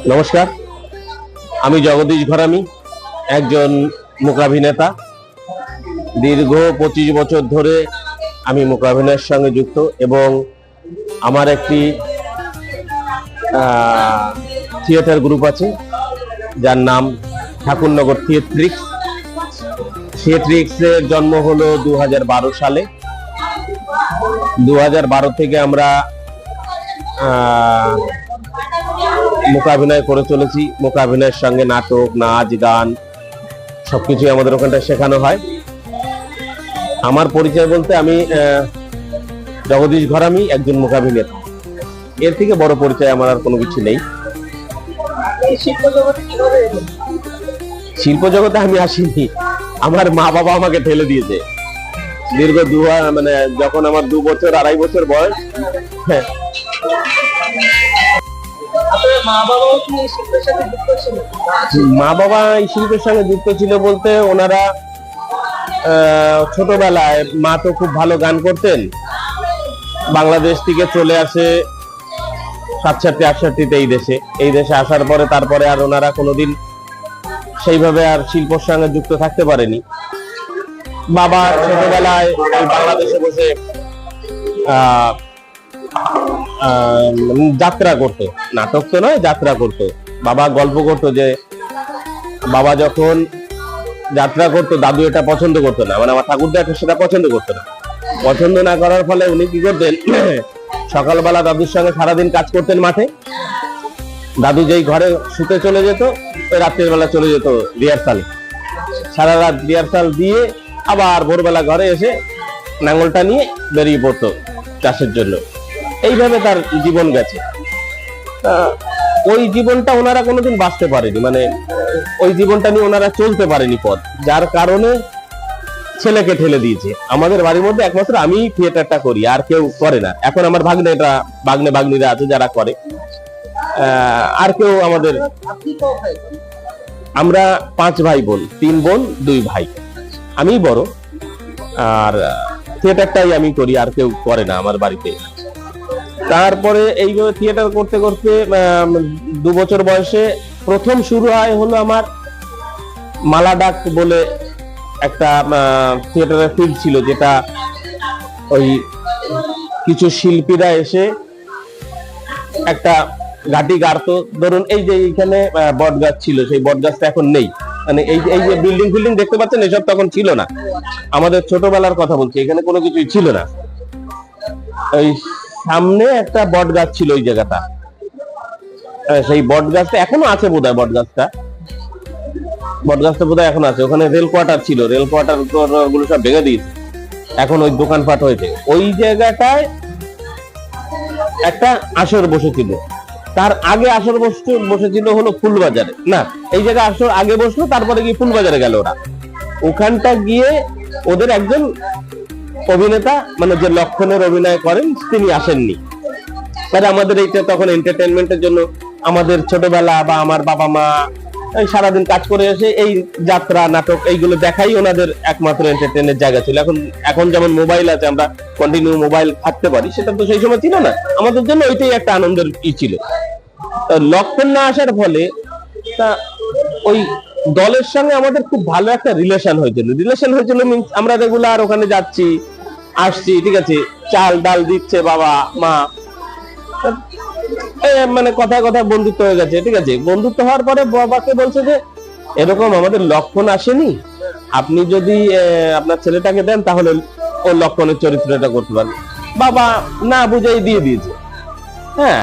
নমস্কার, আমি জগদীশ ঘরামি, একজন মূকাভিনেতা। দীর্ঘ 25 বছর ধরে আমি মূকাভিনয়ের সঙ্গে যুক্ত এবং আমার একটি থিয়েটার গ্রুপ আছে যার নাম ঠাকুরনগর থিয়েট্রিক্স। থিয়েট্রিক্সের জন্ম হলো 2012 সালে। 2012 থেকে আমরা মূকাভিনয় করে চলেছি। মূকাভিনয়ের সঙ্গে নাটক, নাচ, গান সবকিছুই আমাদের ওখানটা শেখানো হয়। আমার পরিচয় বলতে আমি জগদীশ ঘরামি, একজন মূকাভিনেতা। এর থেকে বড় পরিচয় আমার আর কোনো কিছু নেই। শিল্প জগতে আমি আসিনি, আমার মা বাবা আমাকে ঠেলে দিয়েছে। দীর্ঘ যখন আমার 2 বছর 2.5 বছর বয়স, মা বাবা এই শিল্পের সঙ্গে যুক্ত ছিল বলতে ওনারা ছোটবেলায়, মা তো খুব ভালো গান করতেন। বাংলাদেশ থেকে চলে আসে 67-68-তে এই দেশে আসার পরে তারপরে আর ওনারা কোনোদিন সেইভাবে আর শিল্পের সঙ্গে যুক্ত থাকতে পারেনি। বাবা ছোটবেলায় বাংলাদেশে বসে যাত্রা করতো, নাটক তো নয়, যাত্রা করতো। বাবা গল্প করতো যে বাবা যখন যাত্রা করতো দাদু এটা পছন্দ করতো না, মানে আমার ঠাকুরদা সেটা পছন্দ করতো না। পছন্দ না করার ফলে উনি কি করতেন, সকালবেলা দাদুর সঙ্গে সারাদিন কাজ করতেন মাঠে। দাদু যেই ঘরে শুতে চলে যেত, ওই রাত্রের বেলা চলে যেত রিহার্সালে। সারা রাত রিহার্সাল দিয়ে আবার ভোরবেলা ঘরে এসে নাঙ্গলটা নিয়ে বেরিয়ে পড়তো চাষের জন্য। এইভাবে তার জীবন গেছে। ওই জীবনটা ওনারা কোনোদিন বাঁচতে পারেনি, মানে ওই জীবনটা নিয়ে ওনারা চলতে পারেনি পথ, যার কারণে ছেলেকে ঠেলে দিয়েছে। আমাদের বাড়ির মধ্যে একমাত্র আমি থিয়েটারটা করি, আর কেউ করে না। এখন আমার ভাগ্নিরা আছে যারা করে, আর কেউ আমাদের। আমরা 5 ভাই বোন, 3 বোন 2 ভাই। আমি বড়, আর থিয়েটারটাই আমি করি, আর কেউ করে না আমার বাড়িতে। তারপরে এইভাবে থিয়েটার করতে করতে 2 বছর বয়সে প্রথম শুরু হলো আমার মালা ডাক বলে একটা থিয়েটারের ফিল্ড ছিল, যেটা ওই কিছু শিল্পীরা এসে একটা ঘাটি গাড়তো। ধরুন এই যে এইখানে বট গাছ ছিল, সেই বট গাছটা এখন নেই। মানে এই যে বিল্ডিং দেখতে পাচ্ছেন, এসব তখন ছিল না। আমাদের ছোটবেলার কথা বলছি, এখানে কোনো কিছুই ছিল না। ওই সামনে একটা বট গাছ ছিল ওই জায়গাটা, সেই বট গাছটা এখনো আছে বোধহয়। বট গাছটা বোধহয় এখন আছে। ওখানে রেল কোয়ার্টার ছিল, রেল কোয়ার্টার গুলো সব ভেঙে দিয়েছে, এখন ওই দোকানপাট হয়েছে। ওই জায়গাটায় একটা আসর বসেছিল। তার আগে আসর বসেছিল হলো ফুলবাজারে। না, এই জায়গায় আসর আগে বসলো, তারপরে গিয়ে ফুলবাজারে গেল ওরা। ওখানটা গিয়ে ওদের একজন অভিনেতা, মানে যে লক্ষণের অভিনয় করেন, তিনি আসেননি। মানে আমাদের এইটা তখন এন্টারটেনমেন্টের জন্য, আমাদের ছোটবেলা বা আমার বাবা মা সারাদিন কাজ করে এসে এই যাত্রা, নাটক এইগুলো দেখাই ওনাদের একমাত্র এন্টারটেনের জায়গা ছিল। এখন যেমন মোবাইল আছে, আমরা কন্টিনিউ মোবাইল থাকতে পারি, সেটা তো সেই সময় ছিল না। আমাদের জন্য ওইটাই একটা আনন্দের ছিল। লক্ষণ না আসার ফলে ওই দলের সঙ্গে আমাদের খুব ভালো একটা রিলেশন হয়েছিল। মিন্স আমরা রেগুলার ওখানে যাচ্ছি আসছি, ঠিক আছে, চাল ডাল দিচ্ছে বাবা মা, মানে কথায় বন্ধুত্ব হয়ে গেছে। ঠিক আছে, বন্ধুত্ব হওয়ার পরে বাবাকে বলছে যে এরকম আমাদের লক্ষণ আসেনি, আপনি যদি আপনার ছেলেটাকে দেন তাহলে ও লক্ষণের চরিত্রটা করতে পারবে। বাবা না বুঝাই দিয়ে দিয়েছে। হ্যাঁ,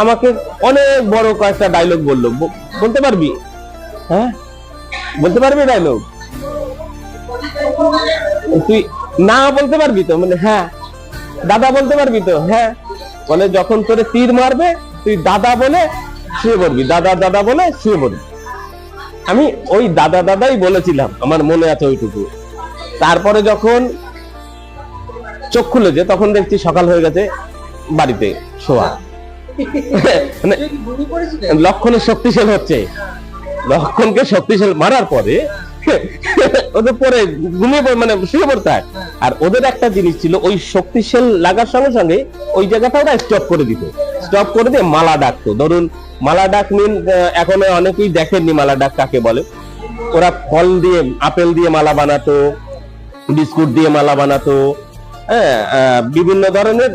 আমাকে অনেক বড় কয়েকটা ডায়লগ বললো। বলতে পারবি? হ্যাঁ, বলতে পারবি ডায়লগ? তুই না বলতে পারবি তো? মানে হ্যাঁ। দাদা বলতে পারবি তো? হ্যাঁ। বলে যখন তোরে তীর মারবে তুই দাদা বলে শুয়ে পড়বি, দাদা বলে শুয়ে পড়বি। আমি ওই দাদাই বলেছিলাম, আমার মনে আছে ওইটুকু। তারপরে যখন চোখ খুলেছে তখন দেখছি সকাল হয়ে গেছে, বাড়িতে শোয়া। লক্ষণের শক্তিশাল হচ্ছে, লক্ষণকে শক্তিশাল মারার পরে ওদের পরে ঘুমিয়ে মানে শুয়ে পড়তে হয়। আর ওদের একটা জিনিস ছিল, ওই শক্তিশাল লাগার সঙ্গে সঙ্গে ওই জায়গাটা ওরা স্টপ করে দিত, স্টপ করে দিয়ে মালা ডাকতো। ধরুন মালা ডাক মিন, এখন অনেকেই দেখেননি মালা ডাক কাকে বলে। ওরা ফল দিয়ে, আপেল দিয়ে মালা বানাতো, বিস্কুট দিয়ে মালা বানাতো, হ্যাঁ, বিভিন্ন ধরনের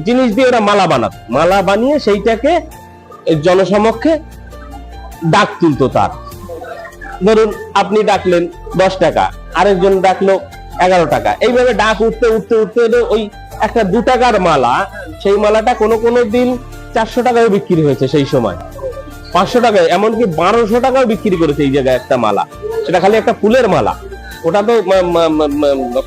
জিনিস দিয়ে ওরা মালা বানাতো। মালা বানিয়ে সেইটাকে জনসমক্ষে ডাক তুলতো তার। ধরুন আপনি ডাকলেন 10 টাকা, আরেকজন ডাকলো 11 টাকা, এইভাবে ডাক উঠতে উঠতে উঠতে ওই একটা 2 টাকার মালা, সেই মালাটা কোনো দিন 400 টাকায় বিক্রি হয়েছে, সেই সময় 500 টাকায়, এমনকি 1200 টাকাও বিক্রি করেছে এই জায়গায় একটা মালা। সেটা খালি একটা ফুলের মালা, ওটা তো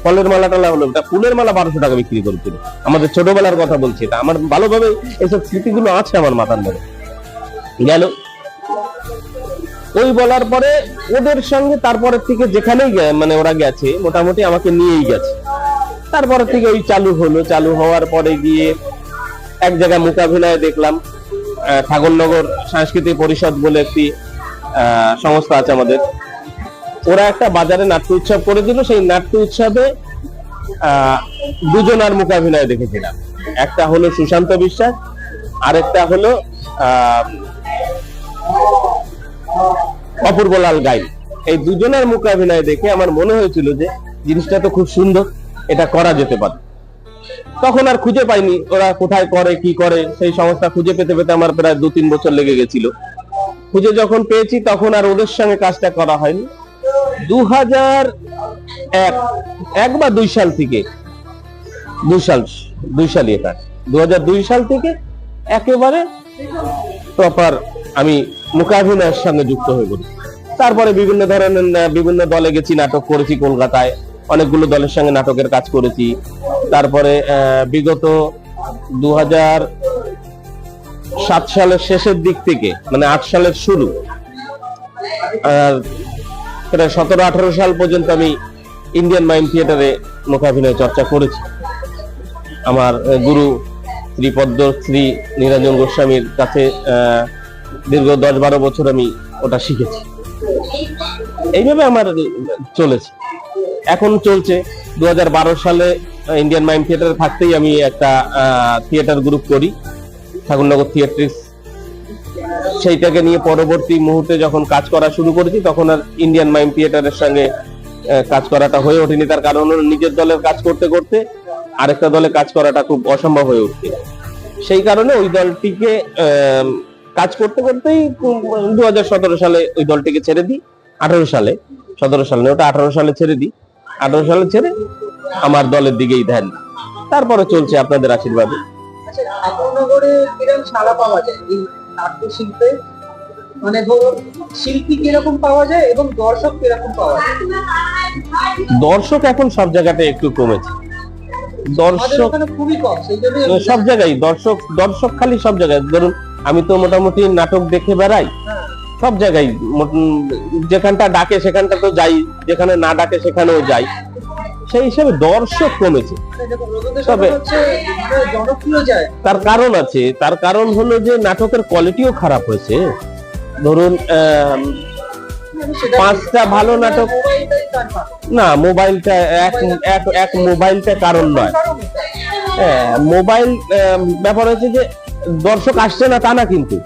ফলের মালা টালা হলো, ওটা ফুলের মালা 1200 টাকা বিক্রি করেছিল। আমাদের ছোটবেলার কথা বলছি, এটা আমার ভালোভাবে এইসব স্মৃতিগুলো আছে আমার মাথার মধ্যে। গেল ওই বলার পরে ওদের সঙ্গে তারপরের থেকে যেখানেই মানে ওরা গেছে মোটামুটি আমাকে নিয়েই গেছে। তারপরে থেকে ওই চালু হলো, চালু হওয়ার পরে গিয়ে এক জায়গায় মূকাভিনয় দেখলাম। ঠাকুরনগর সাংস্কৃতিক পরিষদ বলে একটি সংস্থা আছে আমাদের, ওরা একটা বাজারে নাট্য উৎসব করে দিল। সেই নাট্য উৎসবে দুজনার মূকাভিনয় দেখেছিলাম। একটা হলো সুশান্ত বিশ্বাস, আরেকটা হলো অপূর্বলাল গাই। এই দুজনের মূকাভিনয় দেখে আমার মনে হয়েছিল যে জিনিসটা তো খুব সুন্দর, এটা করা যেতে পারে। তখন আর খুঁজে পাইনি ওরা কোথায় করে কি করে, সেই সংস্থা খুঁজে পেতে পেতে আমার প্রায় 2-3 বছর লেগে গেছিল। খুঁজে যখন পেয়েছি তখন আর ওদের সঙ্গে কাজটা করা হয়নি। 2001 বা 2 সাল থেকে, 2 সালই এটা, 2002 সাল থেকে একেবারে প্রপার আমি মূকাভিনয়ের সঙ্গে যুক্ত হয়ে পড়ি। তারপরে বিভিন্ন ধরনের বিভিন্ন দলে গেছি, নাটক করেছি কলকাতায়, অনেকগুলো দলের সঙ্গে নাটকের কাজ করেছি। তারপরে বিগত 2007 সালের শেষের দিক থেকে, মানে 8 সালের শুরু, প্রায় 17-18 সাল পর্যন্ত আমি ইন্ডিয়ান মাইম থিয়েটারে মূকাভিনয় চর্চা করেছি। আমার গুরু শ্রী পদ্মশ্রী নিরঞ্জন গোস্বামীর কাছে দীর্ঘ 10-12 বছর আমি ওটা শিখেছি। এইভাবে আমার চলেছে, এখন চলছে। 2012 সালে ইন্ডিয়ান মাইম থিয়েটারে থাকতেই আমি একটা থিয়েটার গ্রুপ করি, ঠাকুরনগর থিয়েট্রিক্স। সেইটাকে নিয়ে পরবর্তী মুহূর্তে যখন কাজ করা শুরু করেছি তখন আর ইন্ডিয়ান মাইম থিয়েটারের সঙ্গে কাজ করাটা হয়ে ওঠেনি। তার কারণ হলো নিজের দলের কাজ করতে করতে আরেকটা দলে কাজ করাটা খুব অসম্ভব হয়ে উঠছে। সেই কারণে ওই দলটিকে কাজ করতে করতেই 2017 সালে ওই দলটিকে ছেড়ে দিই। 17 সালে ওটা 18 সালে ছেড়ে দিই। 18 সালে ছেড়ে আমার দলের দিকেই ধ্যান। তারপরে চলছে আপনাদের আশীর্বাদে। ঠাকুরনগরে কিরকম সাড়া পাওয়া যায় এই নাট্য শিল্পে? মানে ধরুন শিল্পী কিরকম পাওয়া যায় এবং দর্শক কিরকম পাওয়া যায়? দর্শক এখন সব জায়গাতে একটু কমেছে, দর্শক খুবই কম, সেই জন্য সব জায়গায় দর্শক খালি সব জায়গায়। ধরুন আমি তো মোটামুটি নাটক দেখে বেড়াই সব জায়গায়, যেখানটা ডাকে সেখানটা তো যাই, যেখানে না ডাকে সেখানেও যাই। সেই হিসেবে দর্শক কমেছে। তবে তার কারণ আছে, তার কারণ হলো যে নাটকের কোয়ালিটিও খারাপ হয়েছে। ধরুন 5টা ভালো নাটক, না মোবাইলটা এক মোবাইলটা কারণ নয়। হ্যাঁ, মোবাইল ব্যাপার হচ্ছে যে দর্শক আসছে না তা না, কিন্তু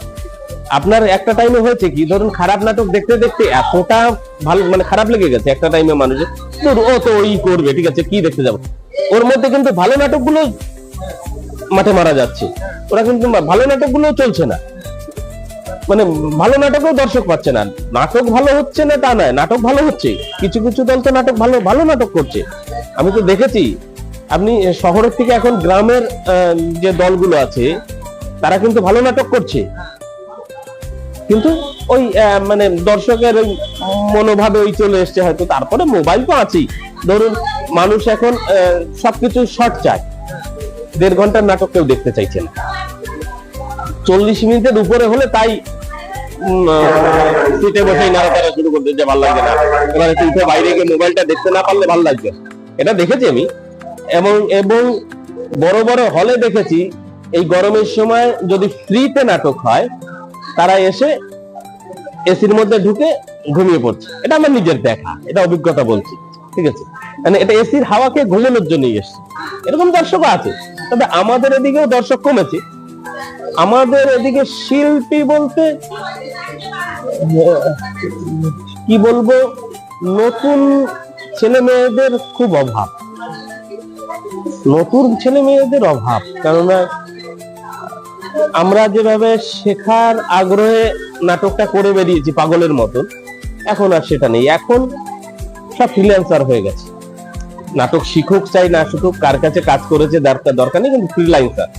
আপনার একটা টাইমে হয়েছে কি, ধরুন খারাপ নাটক দেখতে দেখতে এতটা ভালো মানে খারাপ লেগে গেছে একটা টাইমে মানুষের, ও তো ওই করবে, ঠিক আছে কি দেখতে যাবো। ওর মধ্যে কিন্তু ভালো নাটকগুলো মাঠে মারা যাচ্ছে, ওরা কিন্তু ভালো নাটকগুলো চলছে না, মানে ভালো নাটকও দর্শক পাচ্ছে না। নাটক ভালো হচ্ছে না তা নয়, নাটক ভালো হচ্ছে, কিছু কিছু দল তো নাটক ভালো নাটক করছে। আমি তো দেখেছি, আপনি শহরের থেকে এখন গ্রামের যে দলগুলো আছে তারা কিন্তু ভালো নাটক করছে, কিন্তু ওই মানে দর্শকের ওই মনোভাবে ওই চলে এসছে হয়তো। তারপরে মোবাইল তো আছেই, ধরুন মানুষ এখন সবকিছু শর্ট চায়, 1.5 ঘন্টার নাটক কেউ দেখতে চাইছে না, 40 মিনিটের উপরে হলে তাই সিটে বসেই নাড়াচাড়া শুরু করতে, যে ভালো লাগছে না, এবার একটু উঠে বাইরে গিয়ে মোবাইলটা দেখতে না পারলে ভালো লাগবে। এটা দেখেছি আমি, এবং বড় বড় হলে দেখেছি এই গরমের সময় যদি ফ্রিতে নাটক হয় তারা এসে এসির মধ্যে ঢুকে ঘুমিয়ে পড়ছে। এটা আমার নিজের দেখা, এটা অভিজ্ঞতা বলছি, ঠিক আছে? মানে এটা এসির হাওয়াকে ঘুমানোর জন্যই এসছে, এরকম দর্শকও আছে। তবে আমাদের এদিকেও দর্শক কমেছে। আমাদের এদিকে শিল্পী বলতে কি বলবো, নতুন ছেলে মেয়েদের খুব অভাব, নতুন ছেলে মেয়েদের অভাব। কেননা আমরা যেভাবে শেখার আগ্রহে নাটকটা করে বেরিয়েছি পাগলের মতন, এখন আর সেটা নেই। এখন সব ফ্রিল্যান্সার হয়ে গেছে। নাটক শিখুক চাই না শিখুক, কার কাছে কাজ করেছে দরকার নেই, কিন্তু ফ্রিল্যান্সার।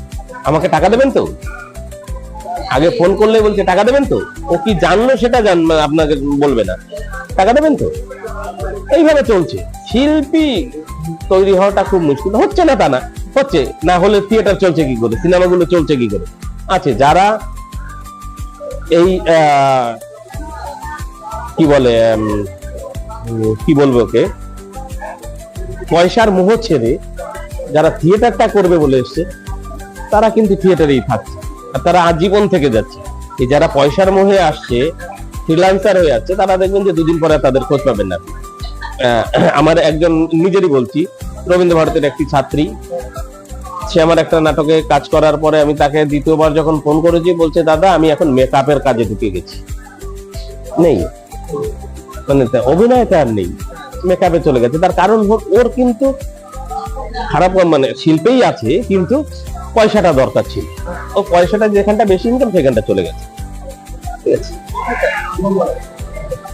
আমাকে টাকা দেবেন তো? আগে ফোন করলে বলছে টাকা দেবেন তো, ও কি জানলো সেটা আপনাকে বলবে না, টাকা দেবেন তো। এইভাবে চলছে। শিল্পী তৈরি হওয়াটা খুব মুশকিল। হচ্ছে না তা না, হচ্ছে না হলে থিয়েটার চলছে কি করে, সিনেমাগুলো চলছে কি করে? আছে যারা এই কি বলে, কি বলবো ওকে, পয়সার মোহ ছেড়ে যারা থিয়েটারটা করবে বলে এসছে, তারা কিন্তু থিয়েটারেই থাকছে, আর তারা আজীবন থেকে যাচ্ছে। এই যারা পয়সার মোহে আসছে, ফ্রিল্যান্সার হয়ে যাচ্ছে, তারা দেখবেন যে দুদিন পরে তাদের খোঁজ পাবেন না। আমার একজন, নিজেরই বলছি, রবীন্দ্র ভারতের একটি ছাত্রী, সে আমার একটা নাটকে কাজ করার পরে আমি তাকে দ্বিতীয়বার যখন ফোন করেছি, বলছে দাদা আমি এখন মেকআপের কাজে ঢুকে গেছি। নেই, মানে অভিনয়টা আর নেই, মেকআপে চলে গেছে। তার কারণ ওর কিন্তু খারাপ, মানে শিল্পেই আছে কিন্তু পয়সাটা দরকার ছিল, ও পয়সাটা যেখানটা বেশি ইনকাম সেখানটা চলে গেছে, ঠিক আছে?